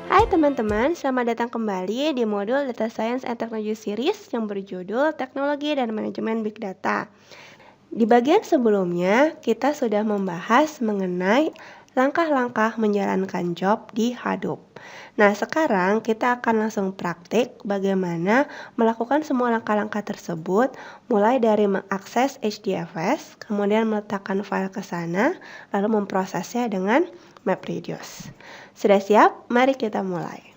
Hai teman-teman, selamat datang kembali di modul Data Science and Technology Series yang berjudul Teknologi dan Manajemen Big Data. Di bagian sebelumnya, kita sudah membahas mengenai langkah-langkah menjalankan job di Hadoop. Nah, sekarang kita akan langsung praktik bagaimana melakukan semua langkah-langkah tersebut, mulai dari mengakses HDFS, kemudian meletakkan file ke sana, lalu memprosesnya dengan MapReduce. Sudah siap? Mari kita mulai.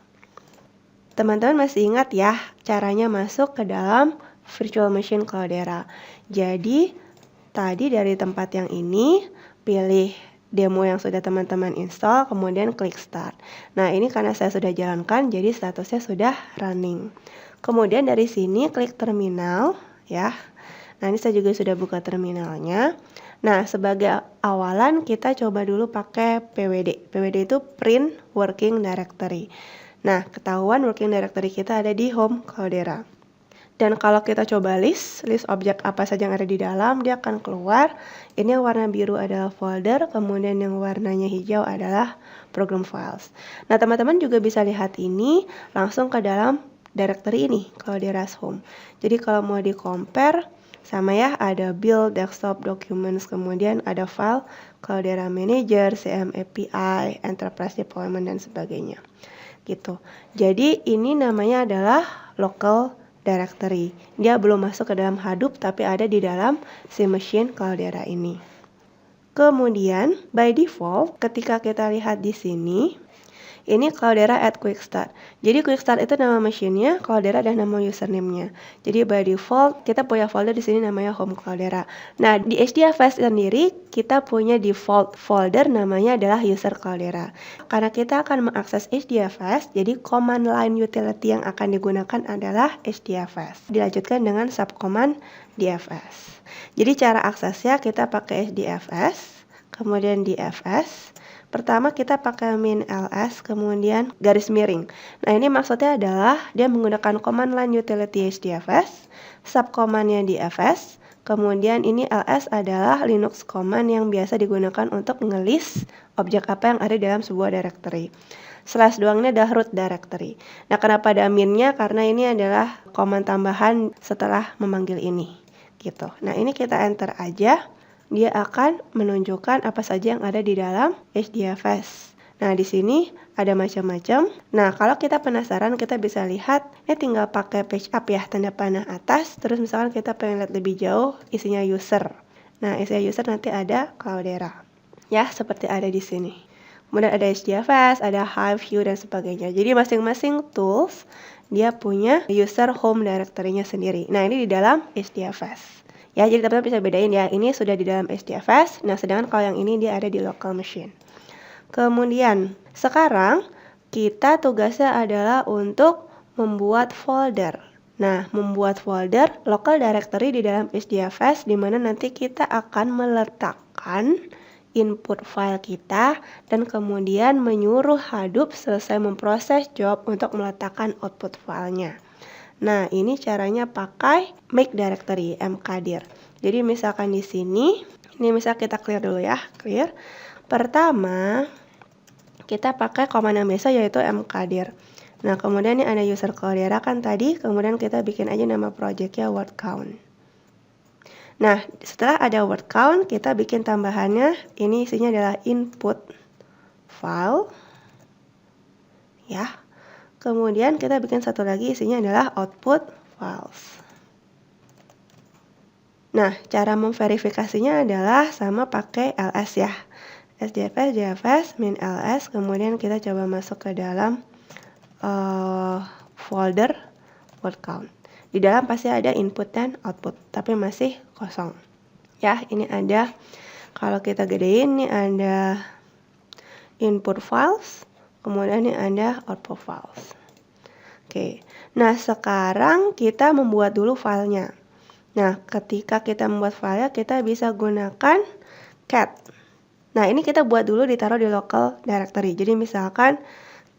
Teman-teman masih ingat ya caranya masuk ke dalam Virtual Machine Cloudera. Jadi, tadi dari tempat yang ini, pilih demo yang sudah teman-teman install, kemudian klik Start. Nah, ini karena saya sudah jalankan, jadi statusnya sudah running. Kemudian dari sini klik Terminal, ya. Nah, ini saya juga sudah buka terminalnya. Nah, sebagai awalan kita coba dulu pakai PWD. PWD itu Print Working Directory. Nah, ketahuan working directory kita ada di Home Cloudera. Dan kalau kita coba list objek apa saja yang ada di dalam, dia akan keluar. Ini yang warna biru adalah folder, kemudian yang warnanya hijau adalah program files. Nah, teman-teman juga bisa lihat ini langsung ke dalam directory ini, Cloudera's Home. Jadi kalau mau di-compare, sama ya, ada build, desktop, documents, kemudian ada file, Cloudera Manager, CM API, Enterprise Deployment, dan sebagainya. Gitu. Jadi ini namanya adalah local directory. Dia belum masuk ke dalam Hadoop tapi ada di dalam si machine Cloudera ini. Kemudian by default ketika kita lihat di sini, ini Cloudera at Quick Start. Jadi Quick Start itu nama mesinnya, Cloudera dan nama username-nya. Jadi by default kita punya folder di sini namanya Home Cloudera. Nah, di HDFS sendiri kita punya default folder namanya adalah User Cloudera. Karena kita akan mengakses HDFS, jadi command line utility yang akan digunakan adalah HDFS. Dilanjutkan dengan subcommand DFS. Jadi cara aksesnya kita pakai HDFS, kemudian DFS. Pertama kita pakai min ls, kemudian garis miring. Nah, ini maksudnya adalah dia menggunakan command line utility HDFS, subcommandnya DFS, kemudian ini ls adalah Linux command yang biasa digunakan untuk ngelist objek apa yang ada dalam sebuah directory. Slash doang ini adalah root directory. Nah, kenapa ada minnya? Karena ini adalah command tambahan setelah memanggil ini. Gitu. Nah, ini kita enter aja. Dia akan menunjukkan apa saja yang ada di dalam HDFS. Nah, di sini ada macam-macam. Nah, kalau kita penasaran, kita bisa lihat, ini tinggal pakai page up ya, tanda panah atas. Terus misalkan kita pengen lihat lebih jauh, isinya user. Nah, isinya user nanti ada Cloudera. Ya, seperti ada di sini. Kemudian ada HDFS, ada Hive, View, dan sebagainya. Jadi masing-masing tools, dia punya user home directory-nya sendiri. Nah, ini di dalam HDFS. Ya, jadi teman-teman bisa bedain ya, ini sudah di dalam HDFS, nah sedangkan kalau yang ini dia ada di local machine. Kemudian, sekarang kita tugasnya adalah untuk membuat folder. Nah, membuat folder local directory di dalam HDFS di mana nanti kita akan meletakkan input file kita dan kemudian menyuruh Hadoop selesai memproses job untuk meletakkan output filenya. Nah, ini caranya pakai make directory, mkdir. Jadi misalkan di sini, ini misal kita clear dulu ya, clear. Pertama, kita pakai command yang biasa yaitu mkdir. Nah, kemudian ini ada user Cloudera kan tadi, kemudian kita bikin aja nama projectnya word count. Nah, setelah ada word count, kita bikin tambahannya, ini isinya adalah input file. Ya. Kemudian kita bikin satu lagi isinya adalah output files. Nah, cara memverifikasinya adalah sama pakai ls ya. HDFS, DFS, min ls, kemudian kita coba masuk ke dalam folder word count. Di dalam pasti ada input dan output, tapi masih kosong. Ya, ini ada, kalau kita gedein, ini ada input files, kemudian ini ada output files. Oke, nah sekarang kita membuat dulu filenya. Nah, ketika kita membuat filenya, kita bisa gunakan cat. Nah, ini kita buat dulu ditaruh di local directory. Jadi misalkan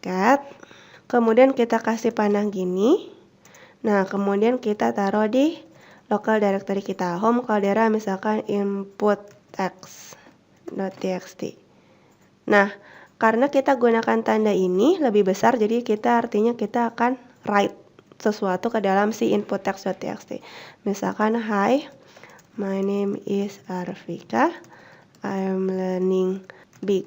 cat, kemudian kita kasih panah gini. Nah, kemudian kita taruh di local directory kita. Home Cloudera misalkan input text.txt. Nah, karena kita gunakan tanda ini lebih besar, jadi artinya kita akan write sesuatu ke dalam si input text.txt. Misalkan, hi, my name is Arvika. I'm learning big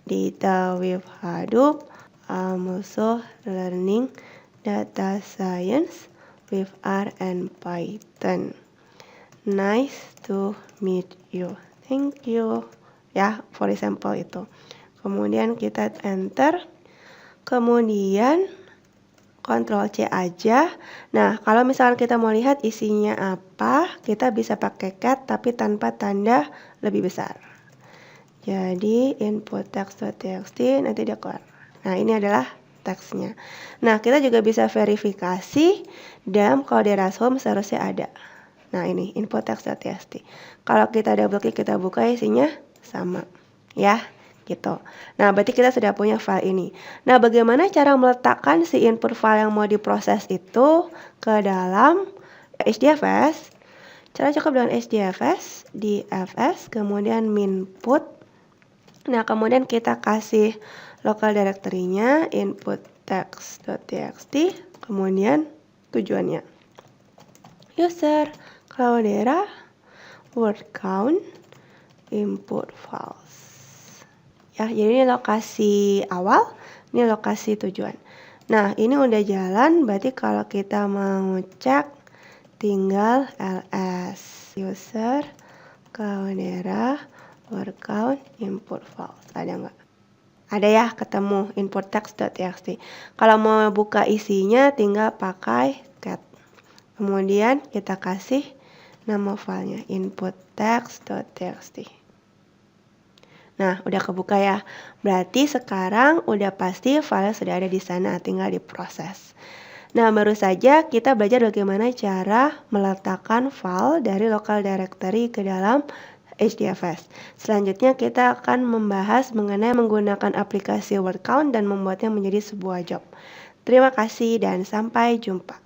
data with Hadoop. I'm also learning data science with R and Python. Nice to meet you. Thank you. Ya, for example itu. Kemudian kita enter. Kemudian Ctrl C aja. Nah, kalau misalkan kita mau lihat isinya apa, kita bisa pakai cat tapi tanpa tanda lebih besar. Jadi input text.txt nanti dia keluar. Nah, ini adalah teksnya. Nah, kita juga bisa verifikasi dan kalau di Rashome seharusnya ada. Nah, ini input text.txt. Kalau kita double klik, kita buka, isinya sama. Ya, gitu. Nah, berarti kita sudah punya file ini. Nah, bagaimana cara meletakkan si input file yang mau diproses itu ke dalam HDFS? Cara cukup dengan HDFS, di fs, kemudian minput. Nah, kemudian kita kasih local directory-nya, input text.txt, kemudian tujuannya. User, Cloudera, word count, input files. Ya, jadi ini lokasi awal, ini lokasi tujuan. Nah, ini udah jalan, berarti kalau kita mau cek, tinggal ls user, Cloudera, word count, input files. Ada nggak? Ada ya, ketemu input text.txt. Kalau mau buka isinya, tinggal pakai cat. Kemudian kita kasih nama filenya input text.txt. Nah, udah kebuka ya. Berarti sekarang udah pasti file sudah ada di sana, tinggal diproses. Nah, baru saja kita belajar bagaimana cara meletakkan file dari local directory ke dalam HDFS. Selanjutnya kita akan membahas mengenai menggunakan aplikasi word count dan membuatnya menjadi sebuah job. Terima kasih dan sampai jumpa.